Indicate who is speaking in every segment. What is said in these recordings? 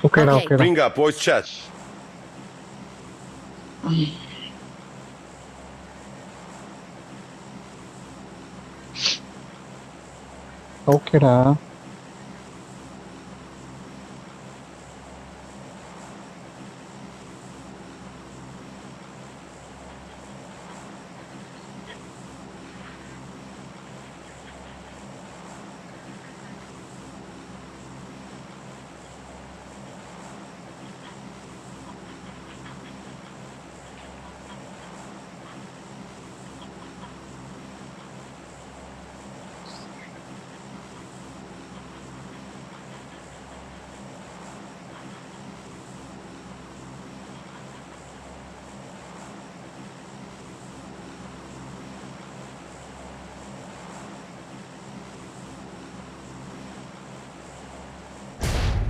Speaker 1: ஓகேடா
Speaker 2: Okay.
Speaker 1: ஓகேடா.
Speaker 3: Bring up voice chat.
Speaker 1: ஓகேடா.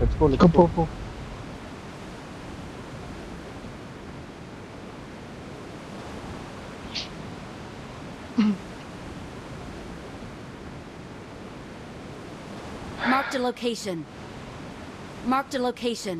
Speaker 4: Let's go, let's
Speaker 1: போ
Speaker 4: go.
Speaker 1: போ.
Speaker 2: Marked a location. Marked a location.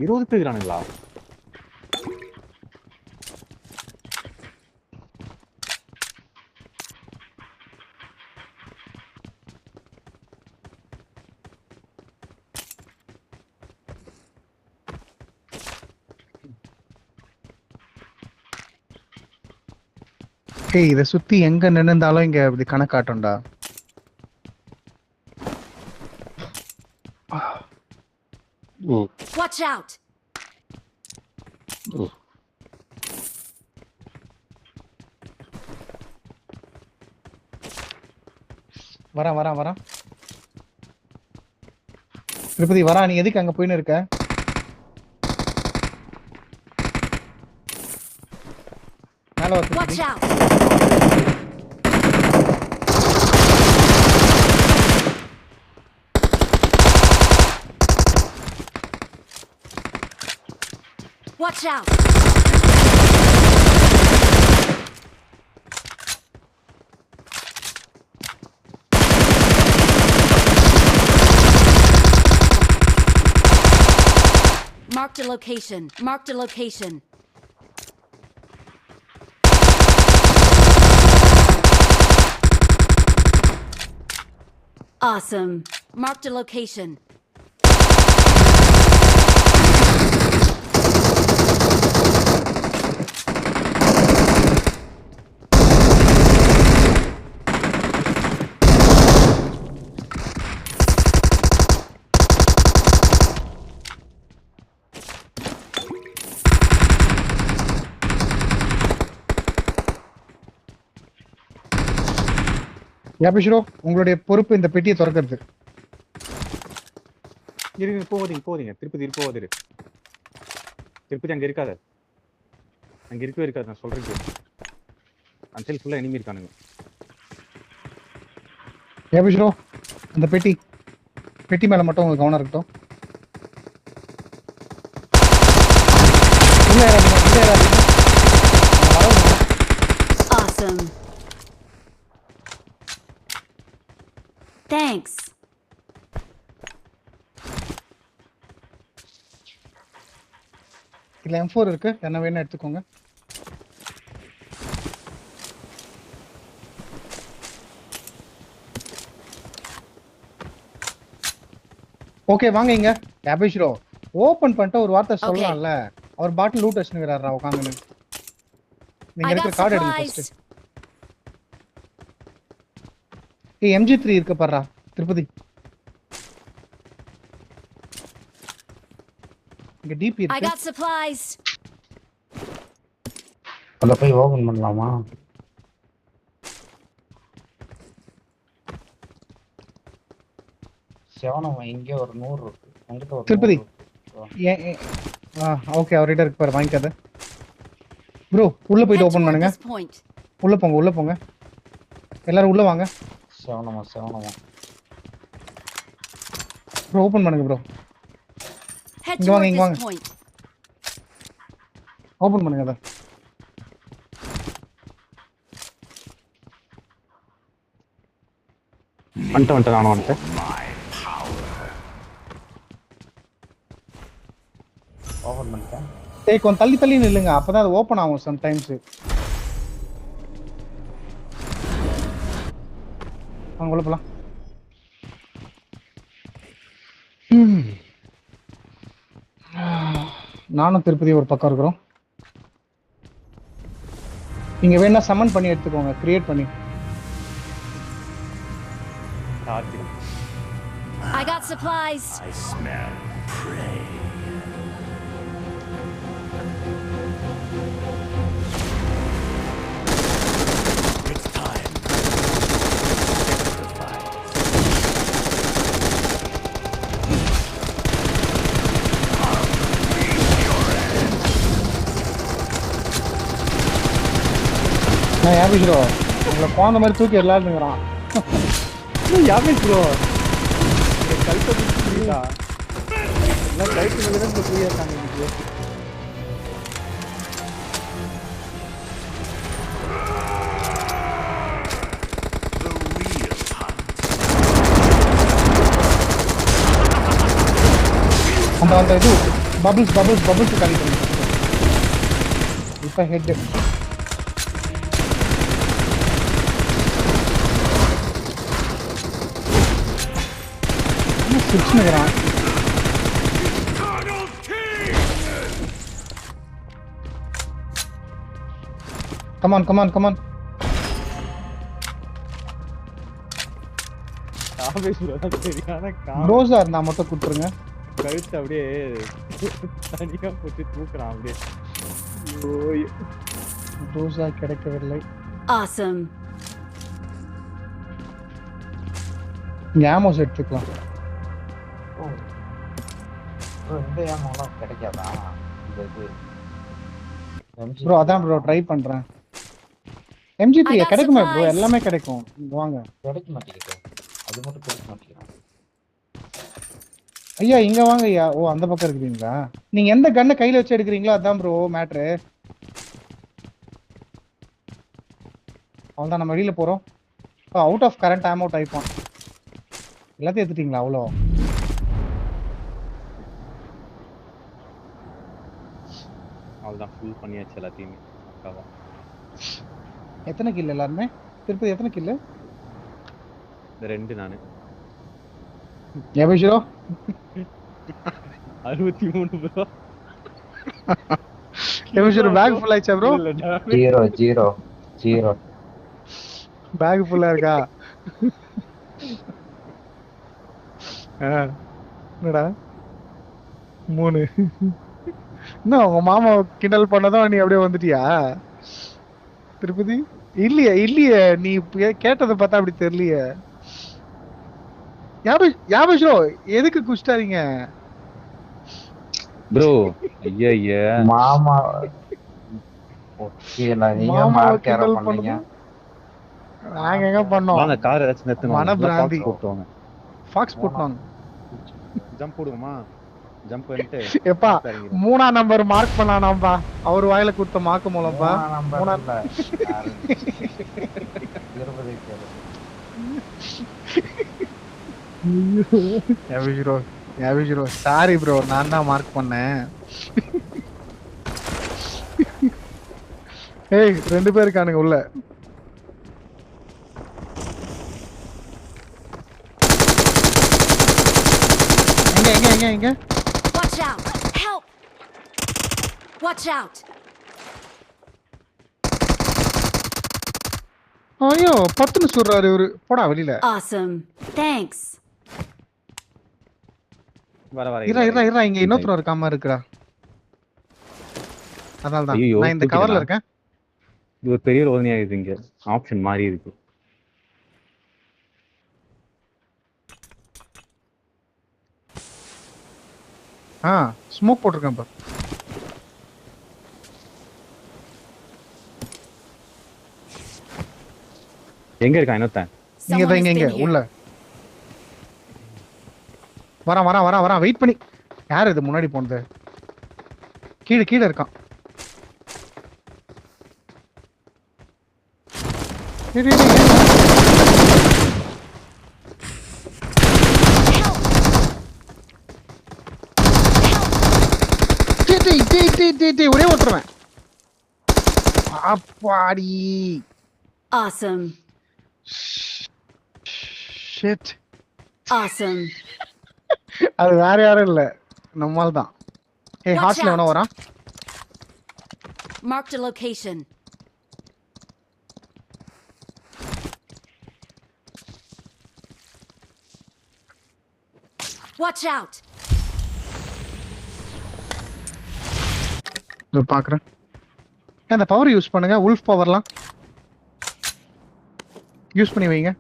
Speaker 4: இருபது பேர் இருக்கிறானுங்களா?
Speaker 1: ஏய் இத சுத்தி எங்க நின்னுந்தாலும் இங்க இப்படி கணக்காட்டும்டா.
Speaker 2: Watch out!
Speaker 1: வரேன் வரேன் வரேன். திருப்பதி வரா, நீ எதுக்கு அங்க போயின்னு இருக்க? மேல வா
Speaker 2: Watch
Speaker 1: Tirupati.
Speaker 2: out! Watch out! Marked a location. Marked a location. Awesome. Marked a location.
Speaker 1: யாபிஷ்ரோ, உங்களுடைய பொறுப்பு இந்த பெட்டியை திறக்கிறது.
Speaker 4: இருங்க, போகாதீங்க. திருப்பதி போகாதீரு. திருப்பதி அங்க இருக்காத. அங்க இருக்கவே இருக்காது, நான் சொல்றேன் கேளு. அந்த சைடு ஃபுல்லா எனிமி இருக்கானுங்க.
Speaker 1: யாபிஷ்ரோ, அந்த பெட்டி மேல மட்டும் உங்களுக்கு கவனம் இருக்கட்டும். உள்ள ஏறாதீங்க.
Speaker 2: Awesome. Thanks.
Speaker 1: இல்ல M4 இருக்கு, என்ன வேணா எடுத்துக்கோங்க. ஓகே வாங்க இங்க. யாபிஷ்ரோ ஓபன் பண்ணிட்டு ஒரு வார்த்தை சொல்லலாம்ல. அவர் பாட்டில் லூட் வச்சுக்கிறாரா உட்கார்ந்து. நீங்க இருக்க கார்டு எடுங்க ஃபர்ஸ்ட். ஏய் MG3 இருக்கு பாருடா. திருப்பதி இங்க டிபி
Speaker 2: I
Speaker 1: இருக்கு.
Speaker 2: got supplies.
Speaker 3: உள்ள போய் ஓபன் பண்ணலாமா? செவனம் இங்கே ஒரு 100 இருக்கு. அங்கிட்ட ஒரு
Speaker 1: திருப்பதி.
Speaker 3: 100 இருக்கு.
Speaker 1: ஓகே அவர்கிட்ட இருக்கு பாரு, வாங்கிக்காத ப்ரோ. உள்ள
Speaker 2: Head
Speaker 1: போயிட்டு ஓபன்
Speaker 2: toward
Speaker 1: பண்ணுங்க.
Speaker 2: this point.
Speaker 1: உள்ள போங்க எல்லாரும் உள்ள வாங்க
Speaker 3: செவனமா
Speaker 1: ப்ரோ. ஓபன் பண்ணுங்க ப்ரோ.
Speaker 2: Head
Speaker 1: இங்க வாங்க,
Speaker 2: toward
Speaker 1: இங்க
Speaker 2: this
Speaker 1: வாங்க.
Speaker 2: point.
Speaker 1: ஓபன் பண்ணுங்க அத.
Speaker 4: வந்துட்டு நானும் வந்துட்டு.
Speaker 3: ஓபன் பண்ணிட்டேன்.
Speaker 1: ஏய் கொஞ்சம் தள்ளி நில்லுங்க, அப்பதான் அது ஓபன் ஆகும் சம்டைம்ஸ். வாங்க உள்ள போலாம். நானும் திருப்பதி ஒரு பக்கம் இருக்கிறோம். நீங்க வேணா சம்மன் பண்ணி எடுத்துக்கோங்க, கிரியேட் பண்ணி.
Speaker 2: I got supplies.
Speaker 5: I smell prey. It's time.
Speaker 1: நான் யாபி ப்ரோ உங்களை குழந்த மாதிரி தூக்கி எல்லாருங்கிறான். யாபி ப்ரோ கழுத்தை பிடிச்சிருக்கா எல்லாம் கழுத்து மேலே தான் தூக்கியா இருக்காங்க எனக்கு. அந்த இது பபிள்ஸ் காலி பண்ணி இப்போ ஹெட் சிரிச்சுனுக்குறான். கமான் ரோஸா இருந்தா மட்டும் கொடுத்துருங்க.
Speaker 4: கழுத்து அப்படியே தனியா போட்டு தூக்குறான் அப்படியே.
Speaker 1: ரோஸா கிடைக்கவில்லை.
Speaker 2: Awesome.
Speaker 1: ஞாமோஸ் எடுத்துக்கலாம்.
Speaker 3: இந்த ஏமாலாம் கிடைக்காதா? இந்த இது
Speaker 1: ப்ரோ அதான் ப்ரோ ட்ரை பண்றேன். MG3 கிடைக்குமா ப்ரோ? எல்லாமே கிடைக்கும், வாங்க.
Speaker 3: கிடைக்க மாட்டேங்குது, அது மட்டும் கிடைக்க மாட்டேங்குது.
Speaker 1: ஐயா இங்க வாங்க ஐயா. ஓ அந்த பக்கம் இருக்குறீங்களா? நீங்க எந்த கன்னை கையில வச்சு எடுக்கிறீங்களோ அதான் ப்ரோ மேட்ரு. அவ்வளோதான், நம்ம வெளியில போறோம். அவுட் ஆஃப் கரண்ட் ஆமோ டைப் ஆன். எல்லாத்தையும் எடுத்துட்டீங்களா? அவ்வளோ
Speaker 4: அவ்வளோதான், ஃபுல் பண்ணியாச்சு எல்லாத்தையுமே. அக்காவா
Speaker 1: எத்தனை கில் எல்லாருமே? திருப்பதி எத்தனை கில்லு?
Speaker 4: இந்த 2 நானு.
Speaker 1: Episode
Speaker 4: 63 bro.
Speaker 1: Episode bag full ஆயிச்சா ப்ரோ?
Speaker 3: 0
Speaker 1: பேக் ஃபுல்லா இருக்கா? என்னடா 3 என்ன உங்க மாமா கிண்டல் பண்ணதும் நீ அப்படியே வந்துட்டியா திருப்பதி? இல்லையே நீ கேட்டதை பார்த்தா அப்படி தெரியலையே. யாபிஷோ எதுக்கு குஷ்டாரீங்க
Speaker 4: ப்ரோ? ஐயா
Speaker 3: மாமா ஓகே, நீங்க மார்க் ஏற பண்ணீங்க.
Speaker 1: நாங்க எங்க பண்ணோம்?
Speaker 4: வாங்க கார் ஏதாச்சும் நிறுத்துங்க.
Speaker 1: மன பிராந்தி.
Speaker 4: போட்டுவாங்க.
Speaker 1: ஃபாக்ஸ் போட்டுவாங்க.
Speaker 4: ஜம்ப் போடுங்கம்மா. ஜம்ப் பண்ணிட்டு
Speaker 1: எப்பா 3ஆம் நம்பர் மார்க் பண்ணானாம்பா. அவர் வாயில கொடுத்த மாக்கு மூலம்பா.
Speaker 3: 3ஆம் நம்பர் 20
Speaker 1: யாபிஷோ சாரி ப்ரோ, நான் தான் மார்க் பண்ணேன். ஏய் 2 பேர் இருக்கானுங்க உள்ள. எங்க
Speaker 2: Watch out. Help. Watch out.
Speaker 1: ஐயோ 10ன்னு சொல்றாரு இவரு. போடா வெளியில.
Speaker 2: Awesome. Thanks.
Speaker 4: வர
Speaker 1: இரா இங்க இன்னொருத்தர் இருக்காம இருக்குடா. அதனால தான்
Speaker 4: ஐயோ,
Speaker 1: நான் இந்த கவர்ல
Speaker 4: தூக்கிட்டேனா?
Speaker 1: இருக்கேன்.
Speaker 4: இது ஒரு பெரிய ரோதனையா இருக்கு. இங்க ஆப்ஷன் மாறி இருக்கு.
Speaker 1: ஸ்மோக் போட்டிருக்கேன் பாரு.
Speaker 4: எங்க இருக்கான் இன்னொருத்தன்?
Speaker 1: இங்க
Speaker 2: Someone
Speaker 1: தான்
Speaker 2: has
Speaker 1: இங்க
Speaker 2: been here.
Speaker 1: உள்ள வரான் வெயிட் பண்ணி. யார் இது முன்னாடி போனது? கீழே இருக்கான். டேய், டேய், டேய், டேய், ஒரே ஒருத்தருவன். அப்பாடி.
Speaker 2: Awesome.
Speaker 1: ஷிட்.
Speaker 2: Awesome.
Speaker 1: அது வேற யாரும் இல்ல, நம்மால் தான். ஏய்
Speaker 2: Watch
Speaker 1: ஹார்ட்ல எவனோ
Speaker 2: out.
Speaker 1: வரான்.
Speaker 2: Marked a location. Watch out.
Speaker 1: இதோ பாக்குறேன். அந்த பவர் யூஸ் பண்ணுங்க, உல்ஃப் பவர்லாம் யூஸ் பண்ணி வைங்க.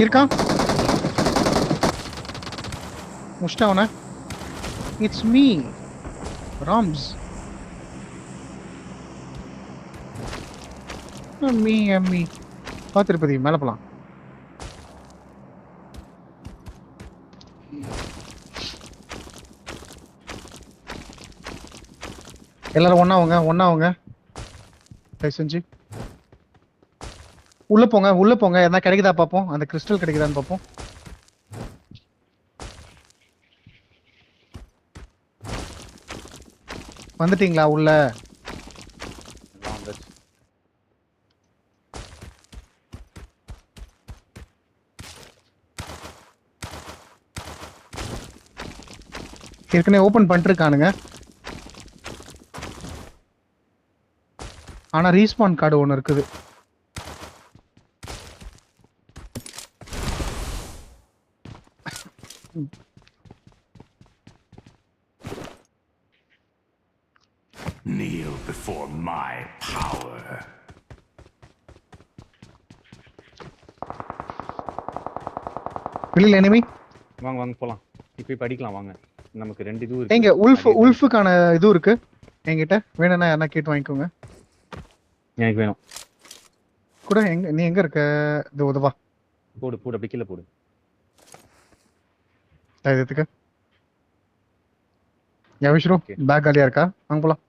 Speaker 1: இருக்கான் முஷ்டாவன. It's me Rams. மீ திருப்பதி மேல போலாம். எல்லாரும் ஒண்ணாவுங்க தயவு செஞ்சு உள்ள போங்க. என்ன கிடைக்குதா பாப்போம். அந்த கிறிஸ்டல் கிடைக்குதான்னு பாப்போம். வந்துட்டீங்களா உள்ள? ஏற்கனவே ஓபன் பண்ணிருக்கானுங்க. ஆனா ரீஸ்பான் கார்டு ஒன்னு இருக்குது.
Speaker 5: Kneel before my power.
Speaker 1: வெளியில எனிமி.
Speaker 4: வாங்க போலாம். இப்ப படிக்கலாம் வாங்க. நமக்கு 2 இது இருக்கு.
Speaker 1: எங்க உல்ஃபுக்கான இது இருக்கு என்கிட்ட. வேணும்னா யாரனா கேட்டு வாங்கிக்கோங்க.
Speaker 4: எனக்கு வேணும்.
Speaker 1: கூட நீ எங்க இருக்க? இது உதவா.
Speaker 4: போடு அப்படி கீழே போடு.
Speaker 1: இதுக்கு யாவிஷ்ரோ பேக் காலியா இருக்கா? வாங்க போலாம்.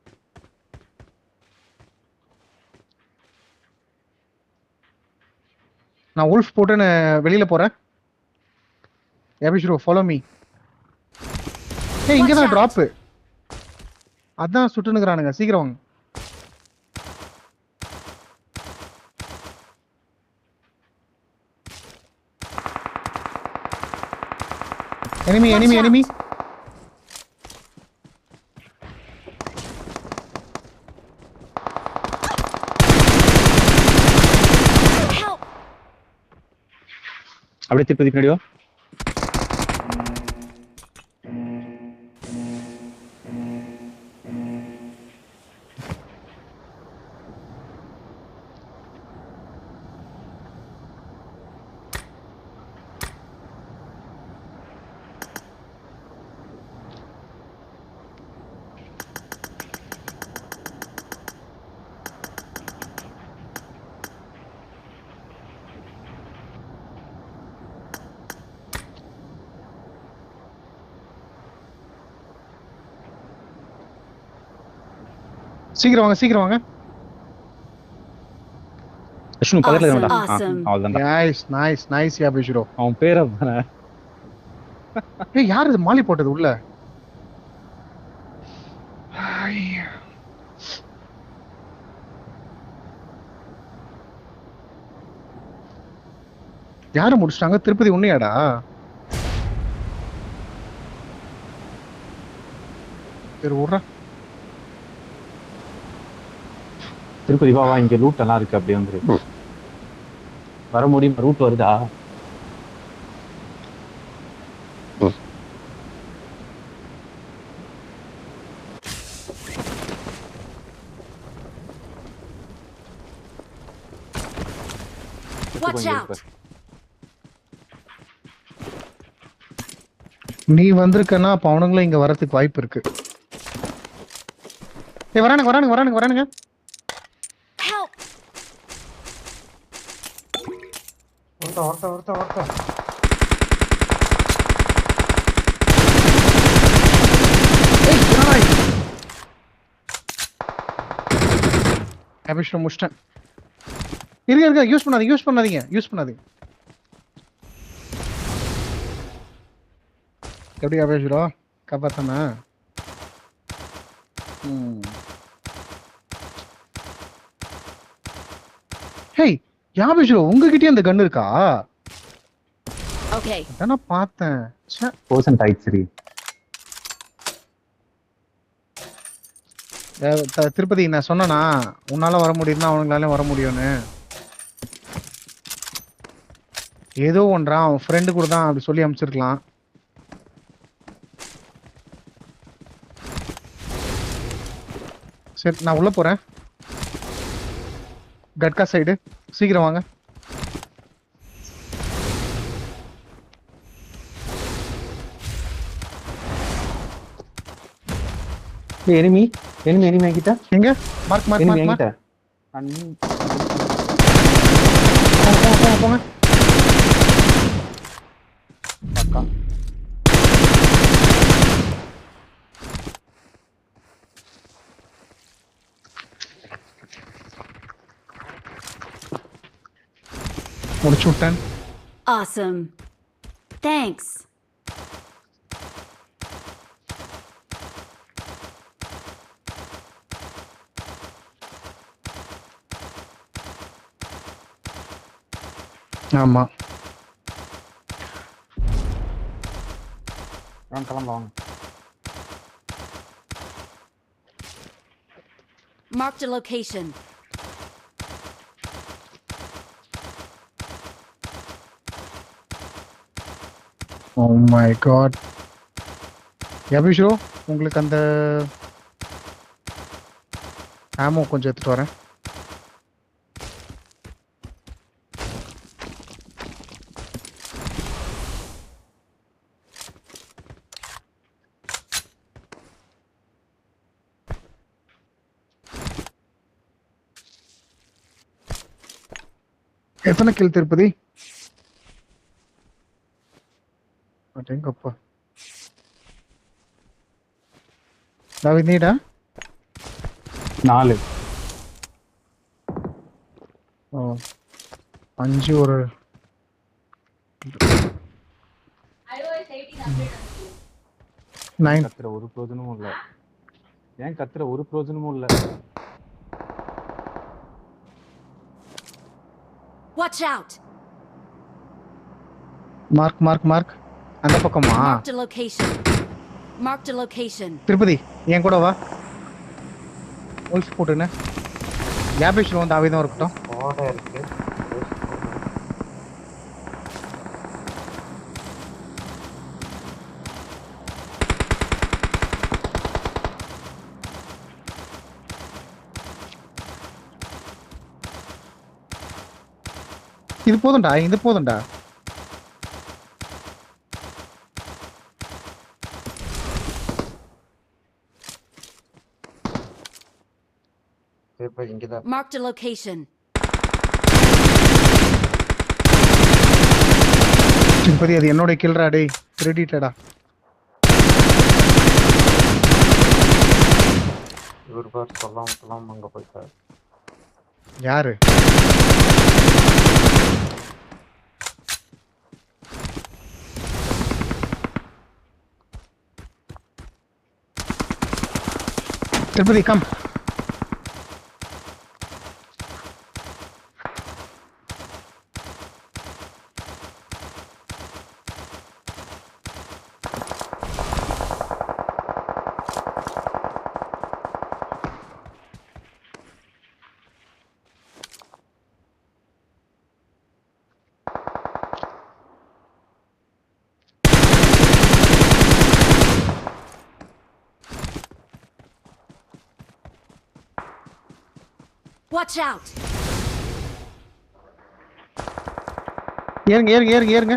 Speaker 1: நான் உல்ஃப் போட்டுன்னு வெளியில போறேன். யாவிஷ்ரோ ஃபாலோ மீ. ஏய் இங்க தான் டிராப். அதான் சுட்டுனுக்குறானுங்க. சீக்கிரம் வாங்க. எனிமி.
Speaker 2: Help.
Speaker 4: அப்படியே திருப்பதி பின்னாடியோ.
Speaker 1: சீக்கிரம் வாங்க.
Speaker 4: விஷ்ணு பக்கத்துல
Speaker 2: Awesome,
Speaker 4: இருக்கடா.
Speaker 2: awesome.
Speaker 4: அவ்வளவுதான்.
Speaker 1: நைஸ் யாபிஷ்ரோ.
Speaker 4: அவன் பேர் அப்பதானே.
Speaker 1: ஏய் யார் இது மாலி போட்டது உள்ள? யாரை முடிச்சிட்டாங்க? திருப்பதி உன்னையாடா? சரி விட்றா.
Speaker 4: திருப்பதி வா வா, இங்க ரூட் எல்லாம் இருக்கு, அப்படியே வந்துரு. வர முடியுமா? ரூட் வருதா?
Speaker 2: Watch out!
Speaker 1: நீ வந்திருக்கன்னா அப்ப அவனுங்களும் இங்க வரதுக்கு வாய்ப்பு இருக்கு. ஏய் வரானுங்க.
Speaker 2: Help!
Speaker 3: ஒருத்த
Speaker 1: அபிஷேகம் முடிச்சிட்டேன். இருங்க யூஸ் பண்ணாதீங்க. எப்படி அபிஷேகோ காப்பாத்தாம? ஹேய் யாபிஷோ, உங்ககிட்டயே அந்த கன் இருக்கா?
Speaker 2: Okay.
Speaker 1: அதான பார்த்தேன்.
Speaker 4: போர்சன் ஆயிடுச்சு.
Speaker 1: திருப்பதி நான் சொன்னனா உன்னால வர முடியும்னா அவனுங்களால வர முடியும்னு. ஏதோ ஒன்றா அவன் ஃப்ரெண்டு கூட தான் அப்படி சொல்லி அனுப்பிச்சிருக்கலாம். சரி நான் உள்ள போறேன். கட்கா சைடு சீக்கிரம் வாங்க.
Speaker 4: எனிமி என்கிட்ட.
Speaker 1: எங்க? மார்க்
Speaker 4: என்கிட்ட.
Speaker 1: போங்க.
Speaker 4: பக்கா.
Speaker 1: முடிச்சு விட்டேன்.
Speaker 2: Awesome. Thanks.
Speaker 1: ஆமா
Speaker 4: கிளம்பலாம்.
Speaker 2: Marked a location.
Speaker 1: Oh my god. யாபிஷோ, உங்களுக்கு அந்த ஆமோ கொஞ்சம் எடுத்துட்டு வரேன். எத்தனை கில் திருப்பதி? அடேங்கப்பா. தாவித் நீடா?
Speaker 4: 4.
Speaker 1: ஓ 5 ஒரு நைன்.
Speaker 4: கத்துற ஒரு பிரயோஜனமும் இல்ல. ஏன் கத்துற ஒரு பிரயோஜனமும் இல்ல.
Speaker 2: Watch out!
Speaker 1: மார்க் அந்த பக்கமா?
Speaker 2: Marked a location.
Speaker 1: திருப்பதி என் கூட வா. wolf போட்டுன. யாபிஷ் வந்து ஆவேதம் இருக்கட்டும்.
Speaker 3: ஓட இருக்கு.
Speaker 1: இது போதும்டா.
Speaker 3: திருப்பதி இங்க தான்.
Speaker 2: Marked a location.
Speaker 1: திருப்பதி அது என்னோட கில்ரா டேய். கிரெடிட்டடா.
Speaker 3: இவர் பார் சொல்லாம அங்க போயிட்டார்.
Speaker 1: யாரு? திருப்பதி கம்.
Speaker 2: Watch out!
Speaker 1: ஏறுங்க.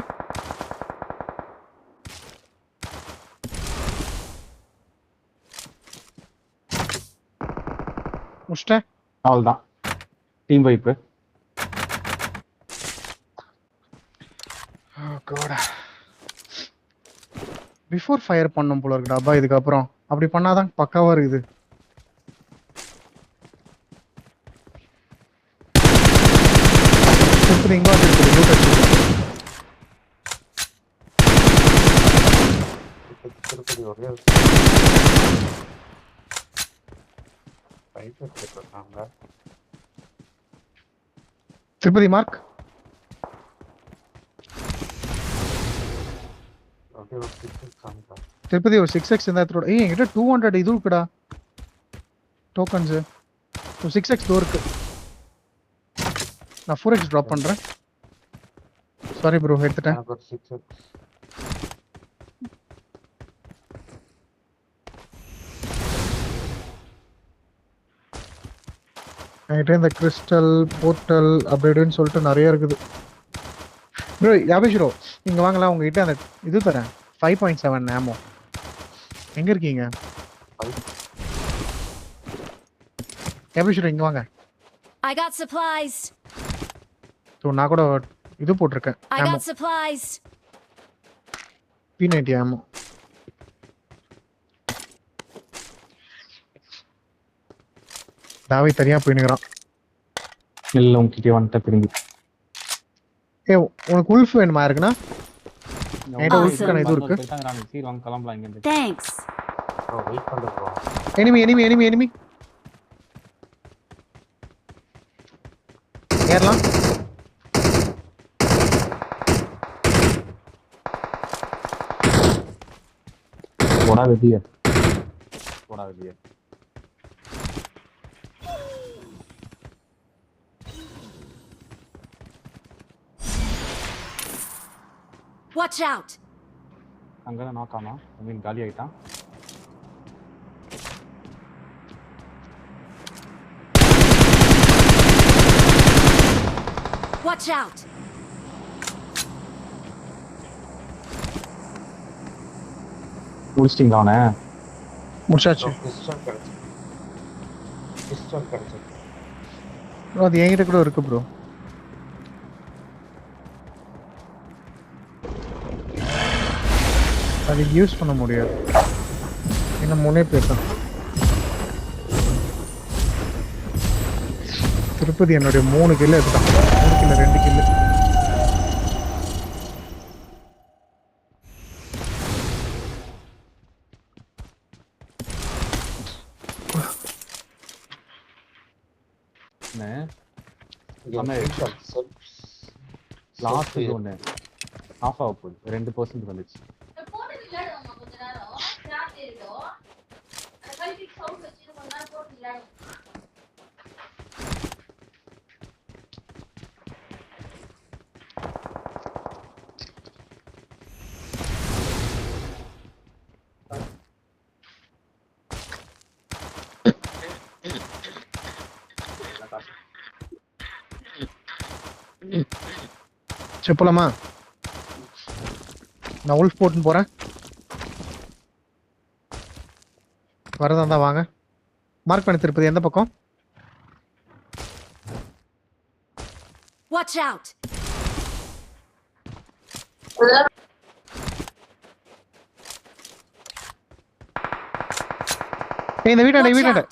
Speaker 1: முடிச்சிட்டேன்.
Speaker 4: அவ்வளோதான். டீம் வைப்பு.
Speaker 1: பிஃபோர் ஃபயர் பண்ணும் போல இருக்குடா அப்பா. இதுக்கப்புறம் அப்படி பண்ணாதான் பக்காவா இருக்குது. இங்க
Speaker 3: திருப்பதி ஒரே ஃபைட் எடுத்துருக்காங்க.
Speaker 1: திருப்பதி மார்க் திருப்பதி ஒரு 6x இந்த இடத்தோட. என்கிட்ட 200 இது இருக்குடா டோக்கன்ஸ். 6x டோர் இருக்கு. நான் 4x டிராப் பண்றேன். சாரி ப்ரோ, எடுத்துட்டேன். என்கிட்ட இந்த கிறிஸ்டல் போர்ட்டல் அப்படின்னு சொல்லிட்டு நிறைய இருக்குது ப்ரோ. யாபிஷிரோ இங்க வாங்கலாம். உங்ககிட்ட அந்த இது தரேன் 5.7 ஆமோ. எங்க இருக்கீங்க யாபிஷிரோ? இங்க வாங்க.
Speaker 2: I got supplies.
Speaker 1: ஸோ நான் கூட இது போட்டிருக்கேன்.
Speaker 2: I got supplies.
Speaker 1: P90 ஆமோ. தாவி தனியா போயினுக்கிறான்.
Speaker 4: இல்லை உங்ககிட்ட வந்துட்ட திரும்பி.
Speaker 1: உனக்கு உல்ஃப் வேணுமா இருக்குன்னா? என்கிட்ட உல்ஃப்கான இது இருக்கு.
Speaker 4: சீர் வாங்க, கிளம்பலாம் இங்க இருந்து.
Speaker 2: Thanks.
Speaker 3: வெயிட் பண்ணுங்க.
Speaker 1: எனிமி ஏறலாம்.
Speaker 4: போடா வெளியே.
Speaker 2: Watch out!
Speaker 4: அங்கதான் நாக்காமா. ஐ மீன் காலி ஆயிட்டான்.
Speaker 2: Watch out!
Speaker 4: முடிச்சிட்டீங்களா அவனை?
Speaker 1: முடிச்சாச்சு.
Speaker 3: பிஸ்டல் கிடைச்சு.
Speaker 1: அது என்கிட்ட கூட இருக்கு ப்ரோ. அது யூஸ் பண்ண முடியாது. இன்னும் 3 பேர் தான். திருப்பதி என்னுடைய 3 கிலோ எடுத்தான். 3 கிலோ 2 கிலோ.
Speaker 4: லாஸ்ட் ஒன்று ஆஃப் ஆக போகுது. 2% வந்துச்சு.
Speaker 1: போலாமா? நான் உல்ஃப் போட்டுன்னு போறேன். வரதா இருந்தா வாங்க. மார்க் பண்ணி திருப்பதி எந்த பக்கம்?
Speaker 2: Watch out!
Speaker 1: இந்த வீட்டாண்ட.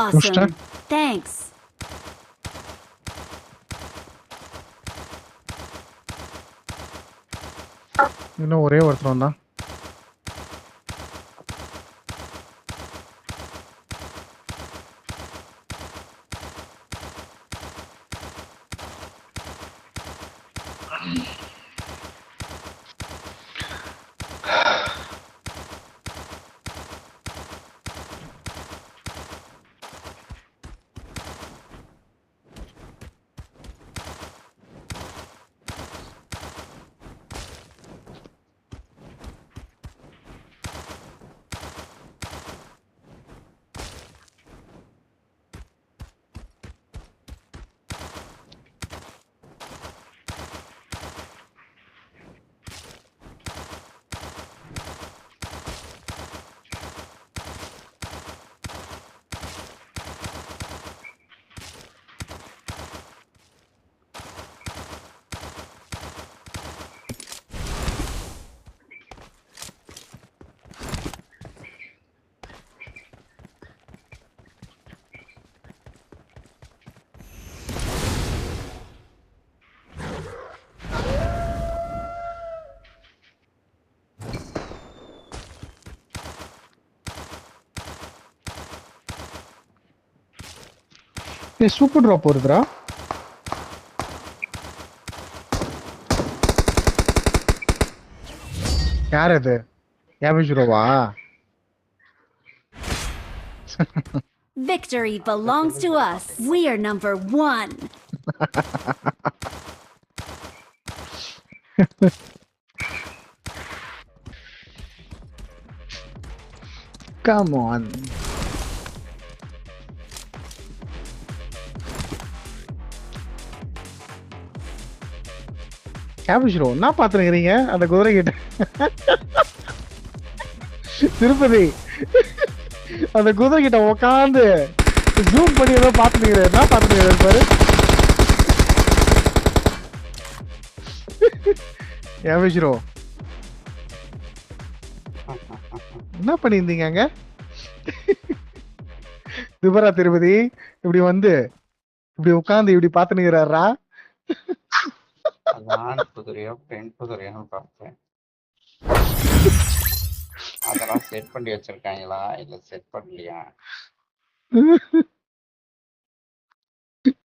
Speaker 2: Awesome. Thanks.
Speaker 1: இன்னும் ஒரே ஒருத்தர் தான். ஏய் சூப்பர் ட்ராப் வருதுடா. யார் அது? 50 ரூபாவா?
Speaker 2: Victory belongs to us. We are number 1.
Speaker 1: Come on. கேபிஷ் என்ன பாத்துருக்கீங்க அந்த குதிரை கிட்ட? திருப்பதி அந்த குதிரை கிட்ட உட்காந்து ஜூம் பண்ணி ஏதோ பாத்துருக்கிறேன். என்ன பாத்துருக்கிறேன் பாரு. கேபிஷ்ரோ என்ன பண்ணியிருந்தீங்க அங்க? திபரா திருப்பதி இப்படி வந்து இப்படி உட்காந்து இப்படி பாத்துனுக்கிறாரா?
Speaker 3: ஆண் குதிரையோ பெண் குதிரையோன்னு பார்த்தேன். அதெல்லாம் செட் பண்ணி வச்சிருக்காங்களா இல்ல செட் பண்ணலையா?